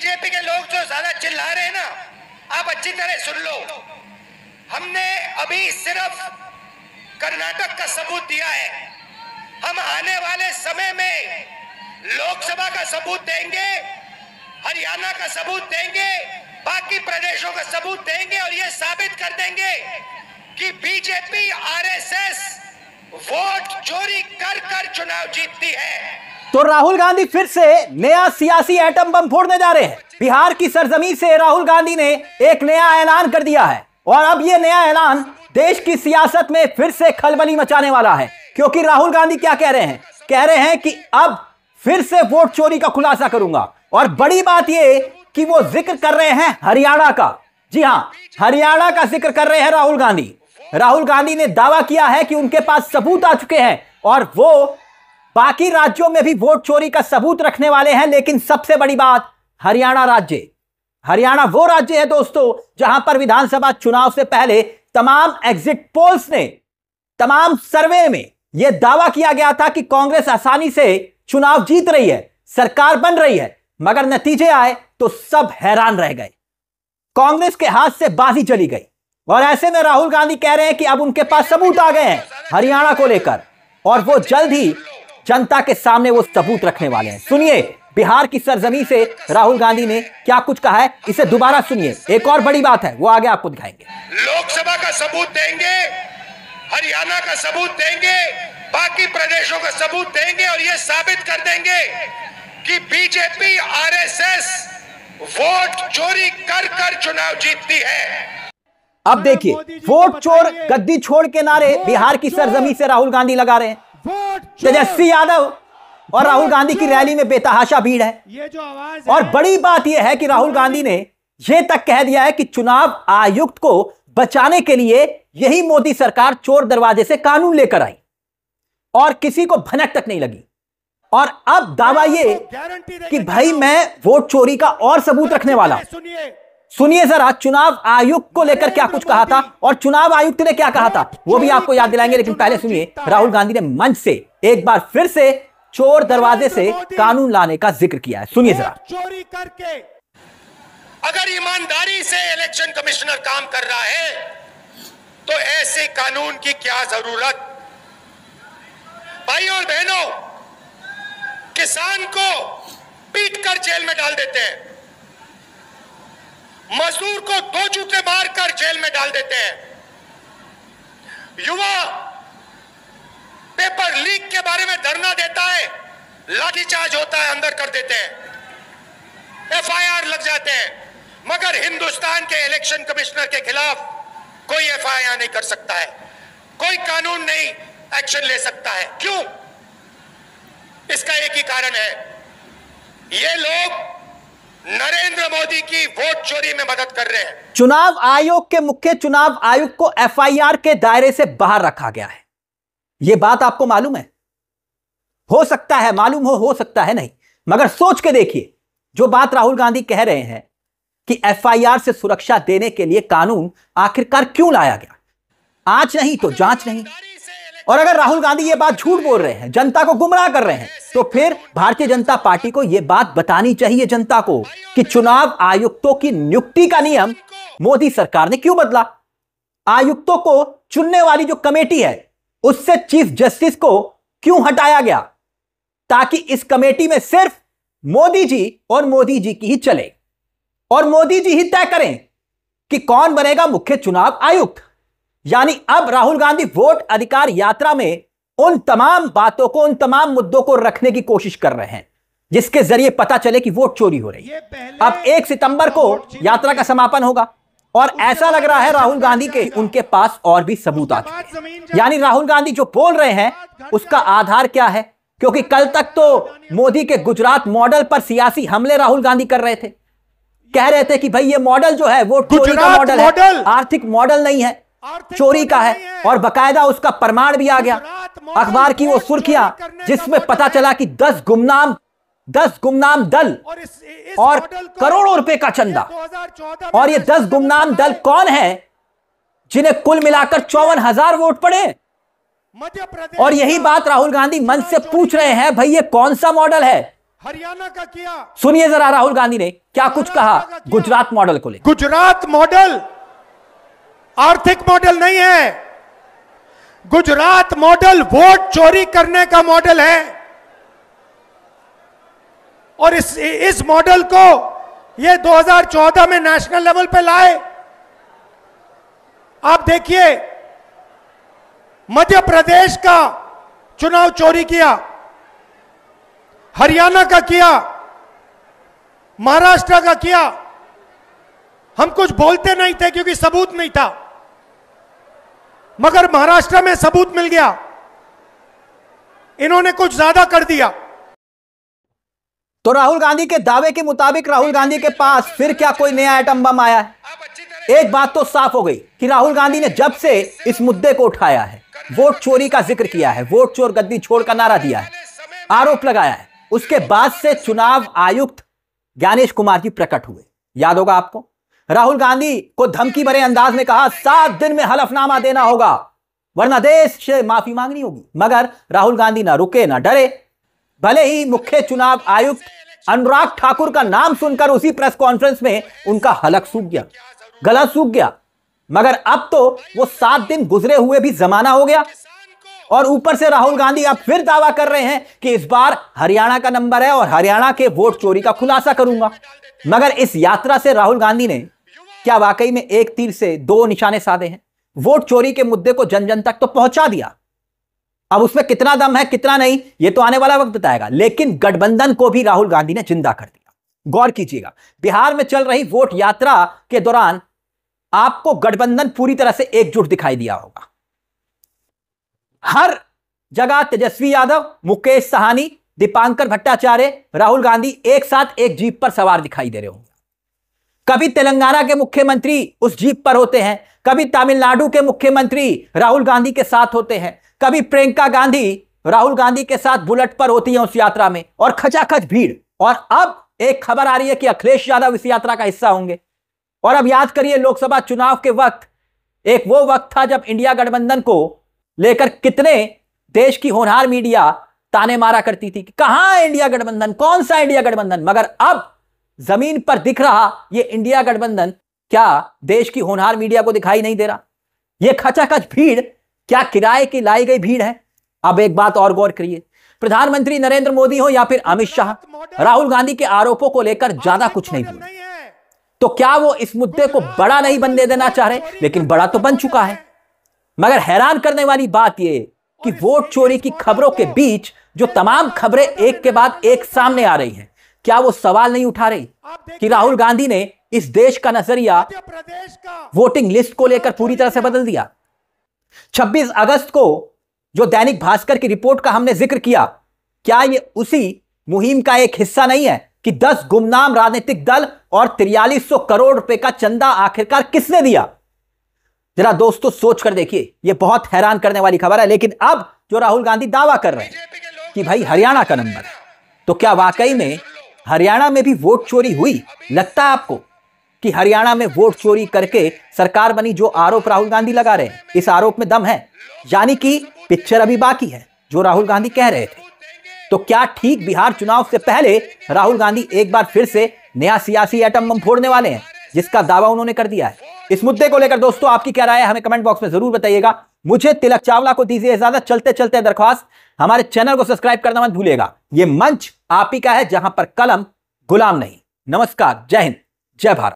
BJP के लोग जो ज्यादा चिल्ला रहे हैं ना, आप अच्छी तरह सुन लो। हमने अभी सिर्फ कर्नाटक का सबूत दिया है, हम आने वाले समय में लोकसभा का सबूत देंगे, हरियाणा का सबूत देंगे, बाकी प्रदेशों का सबूत देंगे और ये साबित कर देंगे कि बीजेपी आरएसएस वोट चोरी कर कर चुनाव जीतती है। तो राहुल गांधी फिर से नया सियासी एटम बम फोड़ने जा रहे हैं। बिहार की सरजमीन से राहुल गांधी ने एक नया ऐलान कर दिया है और अब यह नया ऐलान देश की सियासत में फिर से खलबली मचाने वाला है, क्योंकि राहुल गांधी क्या कह रहे हैं? कह रहे हैं कि अब फिर से वोट चोरी का खुलासा करूंगा। और बड़ी बात यह कि वो जिक्र कर रहे हैं हरियाणा का। जी हां, हरियाणा का जिक्र कर रहे हैं राहुल गांधी। राहुल गांधी ने दावा किया है कि उनके पास सबूत आ चुके हैं और वो बाकी राज्यों में भी वोट चोरी का सबूत रखने वाले हैं। लेकिन सबसे बड़ी बात, हरियाणा राज्य, हरियाणा वो राज्य है दोस्तों जहां पर विधानसभा चुनाव से पहले तमाम एग्जिट पोल्स ने, तमाम सर्वे में यह दावा किया गया था कि कांग्रेस आसानी से चुनाव जीत रही है, सरकार बन रही है, मगर नतीजे आए तो सब हैरान रह गए। कांग्रेस के हाथ से बाजी चली गई और ऐसे में राहुल गांधी कह रहे हैं कि अब उनके पास सबूत आ गए हैं हरियाणा को लेकर और वो जल्द ही जनता के सामने वो सबूत रखने वाले हैं। सुनिए बिहार की सरजमीन से राहुल गांधी ने क्या कुछ कहा है, इसे दोबारा सुनिए। एक और बड़ी बात है, वो आगे आपको दिखाएंगे। लोकसभा का सबूत देंगे, हरियाणा का सबूत देंगे, बाकी प्रदेशों का सबूत देंगे और ये साबित कर देंगे कि बीजेपी आरएसएस वोट चोरी कर कर चुनाव जीतती है। अब देखिए, वोट चोर गद्दी छोड़ के नारे बिहार की सरजमीन से राहुल गांधी लगा रहे हैं। तेजस्वी यादव और राहुल गांधी की रैली में बेतहाशा भीड़ है। ये जो आवाज और बड़ी बात यह है कि राहुल गांधी ने यह तक कह दिया है कि चुनाव आयुक्त को बचाने के लिए यही मोदी सरकार चोर दरवाजे से कानून लेकर आई और किसी को भनक तक नहीं लगी। और अब दावा यह कि भाई मैं वोट चोरी का और सबूत रखने वाला हूं। सुनिए जरा चुनाव आयुक्त को लेकर क्या कुछ कहा था और चुनाव आयुक्त ने क्या कहा था, वो भी आपको याद दिलाएंगे। लेकिन पहले सुनिए, राहुल गांधी ने मंच से एक बार फिर से चोर दरवाजे से कानून लाने का जिक्र किया है। सुनिए जरा। चोरी करके अगर ईमानदारी से इलेक्शन कमिश्नर काम कर रहा है तो ऐसे कानून की क्या जरूरत। भाइयों और बहनों, किसान को पीटकर जेल में डाल देते हैं, मजदूर को दो जूते मारकर जेल में डाल देते हैं, युवा पेपर लीक के बारे में धरना देता है, लाठीचार्ज होता है, अंदर कर देते हैं, एफआईआर लग जाते हैं, मगर हिंदुस्तान के इलेक्शन कमिश्नर के खिलाफ कोई एफआईआर नहीं कर सकता है, कोई कानून नहीं एक्शन ले सकता है। क्यों? इसका एक ही कारण है, ये लोग नरेंद्र मोदी की वोट चोरी में मदद कर रहे हैं। चुनाव आयोग के मुख्य चुनाव आयुक्त को एफआईआर के दायरे से बाहर रखा गया है। यह बात आपको मालूम है? हो सकता है मालूम हो सकता है नहीं, मगर सोच के देखिए, जो बात राहुल गांधी कह रहे हैं कि एफआईआर से सुरक्षा देने के लिए कानून आखिरकार क्यों लाया गया, आज नहीं तो जांच नहीं। और अगर राहुल गांधी ये बात झूठ बोल रहे हैं, जनता को गुमराह कर रहे हैं, तो फिर भारतीय जनता पार्टी को यह बात बतानी चाहिए जनता को कि चुनाव आयुक्तों की नियुक्ति का नियम मोदी सरकार ने क्यों बदला। आयुक्तों को चुनने वाली जो कमेटी है उससे चीफ जस्टिस को क्यों हटाया गया, ताकि इस कमेटी में सिर्फ मोदी जी और मोदी जी की ही चले और मोदी जी ही तय करें कि कौन बनेगा मुख्य चुनाव आयुक्त। यानी अब राहुल गांधी वोट अधिकार यात्रा में उन तमाम बातों को, उन तमाम मुद्दों को रखने की कोशिश कर रहे हैं जिसके जरिए पता चले कि वोट चोरी हो रही है। अब 1 सितंबर को यात्रा का समापन होगा और ऐसा लग रहा है राहुल गांधी के उनके पास और भी सबूत आ चुके हैं। यानी राहुल गांधी जो बोल रहे हैं उसका आधार क्या है? क्योंकि कल तक तो मोदी के गुजरात मॉडल पर सियासी हमले राहुल गांधी कर रहे थे, कह रहे थे कि भाई ये मॉडल जो है वो चोरी का मॉडल है, आर्थिक मॉडल नहीं है, चोरी का है। और बकायदा उसका प्रमाण भी आ गया, अखबार की वो सुर्खियां जिसमें पता चला कि 10 गुमनाम दल और करोड़ों रुपए का चंदा। और ये 10 गुमनाम दल कौन है जिन्हें कुल मिलाकर 54,000 वोट पड़े। और यही बात राहुल गांधी मंच से पूछ रहे हैं, भाई ये कौन सा मॉडल है हरियाणा का किया। सुनिए जरा राहुल गांधी ने क्या कुछ कहा गुजरात मॉडल को लेकर। गुजरात मॉडल आर्थिक मॉडल नहीं है, गुजरात मॉडल वोट चोरी करने का मॉडल है। और इस मॉडल को ये 2014 में नेशनल लेवल पे लाए। आप देखिए, मध्य प्रदेश का चुनाव चोरी किया, हरियाणा का किया, महाराष्ट्र का किया। हम कुछ बोलते नहीं थे क्योंकि सबूत नहीं था, मगर महाराष्ट्र में सबूत मिल गया। इन्होंने कुछ ज्यादा कर दिया। तो राहुल गांधी के दावे के मुताबिक राहुल गांधी के पास फिर क्या कोई नया एटम बम आया है? एक बात तो साफ हो गई कि राहुल गांधी ने जब से इस मुद्दे को उठाया है, वोट चोरी का जिक्र किया है, वोट चोर गद्दी छोड़ का नारा दिया है, आरोप लगाया है, उसके बाद से चुनाव आयुक्त ज्ञानेश कुमार जी प्रकट हुए। याद होगा आपको, राहुल गांधी को धमकी भरे अंदाज में कहा 7 दिन में हलफनामा देना होगा वरना देश से माफी मांगनी होगी। मगर राहुल गांधी ना रुके ना डरे। भले ही मुख्य चुनाव आयुक्त अनुराग ठाकुर का नाम सुनकर उसी प्रेस कॉन्फ्रेंस में उनका हलक सूख गया, गला सूख गया, मगर अब तो वो 7 दिन गुजरे हुए भी जमाना हो गया। और ऊपर से राहुल गांधी अब फिर दावा कर रहे हैं कि इस बार हरियाणा का नंबर है और हरियाणा के वोट चोरी का खुलासा करूंगा। मगर इस यात्रा से राहुल गांधी ने क्या वाकई में एक तीर से 2 निशाने साधे हैं? वोट चोरी के मुद्दे को जन जन तक तो पहुंचा दिया, अब उसमें कितना दम है कितना नहीं ये तो आने वाला वक्त बताएगा, लेकिन गठबंधन को भी राहुल गांधी ने जिंदा कर दिया। गौर कीजिएगा, बिहार में चल रही वोट यात्रा के दौरान आपको गठबंधन पूरी तरह से एकजुट दिखाई दिया होगा। हर जगह तेजस्वी यादव, मुकेश साहनी, दीपांकर भट्टाचार्य, राहुल गांधी एक साथ एक जीप पर सवार दिखाई दे रहे होंगे। कभी तेलंगाना के मुख्यमंत्री उस जीप पर होते हैं, कभी तमिलनाडु के मुख्यमंत्री राहुल गांधी के साथ होते हैं, कभी प्रियंका गांधी राहुल गांधी के साथ बुलेट पर होती है उस यात्रा में, और खचाखच भीड़। और अब एक खबर आ रही है कि अखिलेश यादव इस यात्रा का हिस्सा होंगे। और अब याद करिए, लोकसभा चुनाव के वक्त एक वो वक्त था जब इंडिया गठबंधन को लेकर कितने देश की होनहार मीडिया ताने मारा करती थी कि कहां है इंडिया गठबंधन, कौन सा इंडिया गठबंधन। मगर अब जमीन पर दिख रहा ये इंडिया गठबंधन क्या देश की होनहार मीडिया को दिखाई नहीं दे रहा? ये खचाखच भीड़ क्या किराए की लाई गई भीड़ है? अब एक बात और गौर करिए, प्रधानमंत्री नरेंद्र मोदी हो या फिर अमित शाह, राहुल गांधी के आरोपों को लेकर ज्यादा कुछ नहीं बोले। तो क्या वो इस मुद्दे को बड़ा नहीं बनने देना चाह रहे? लेकिन बड़ा तो बन चुका है। मगर हैरान करने वाली बात यह कि वोट चोरी की खबरों के बीच जो तमाम खबरें एक के बाद एक सामने आ रही हैं, क्या वो सवाल नहीं उठा रही कि राहुल गांधी ने इस देश का नजरिया वोटिंग लिस्ट को लेकर पूरी तरह से बदल दिया? 26 अगस्त को जो दैनिक भास्कर की रिपोर्ट का हमने जिक्र किया, क्या ये उसी मुहिम का एक हिस्सा नहीं है कि 10 गुमनाम राजनीतिक दल और 4300 करोड़ रुपए का चंदा आखिरकार किसने दिया? जरा दोस्तों सोच कर देखिए, यह बहुत हैरान करने वाली खबर है। लेकिन अब जो राहुल गांधी दावा कर रहे हैं कि भाई हरियाणा का नंबर है, तो क्या वाकई में हरियाणा में भी वोट चोरी हुई? लगता है आपको कि हरियाणा में वोट चोरी करके सरकार बनी, जो आरोप राहुल गांधी लगा रहे हैं इस आरोप में दम है? यानी कि पिक्चर अभी बाकी है जो राहुल गांधी कह रहे थे। तो क्या ठीक बिहार चुनाव से पहले राहुल गांधी एक बार फिर से नया सियासी एटम बम फोड़ने वाले हैं, जिसका दावा उन्होंने कर दिया है? इस मुद्दे को लेकर दोस्तों आपकी क्या राय है, हमें कमेंट बॉक्स में जरूर बताइएगा। मुझे तिलक चावला को दीजिए इजाजत। चलते चलते दरख्वास्त, हमारे चैनल को सब्सक्राइब करना मत भूलिएगा। यह मंच आप ही का है जहां पर कलम गुलाम नहीं। नमस्कार, जय हिंद, जय भारत।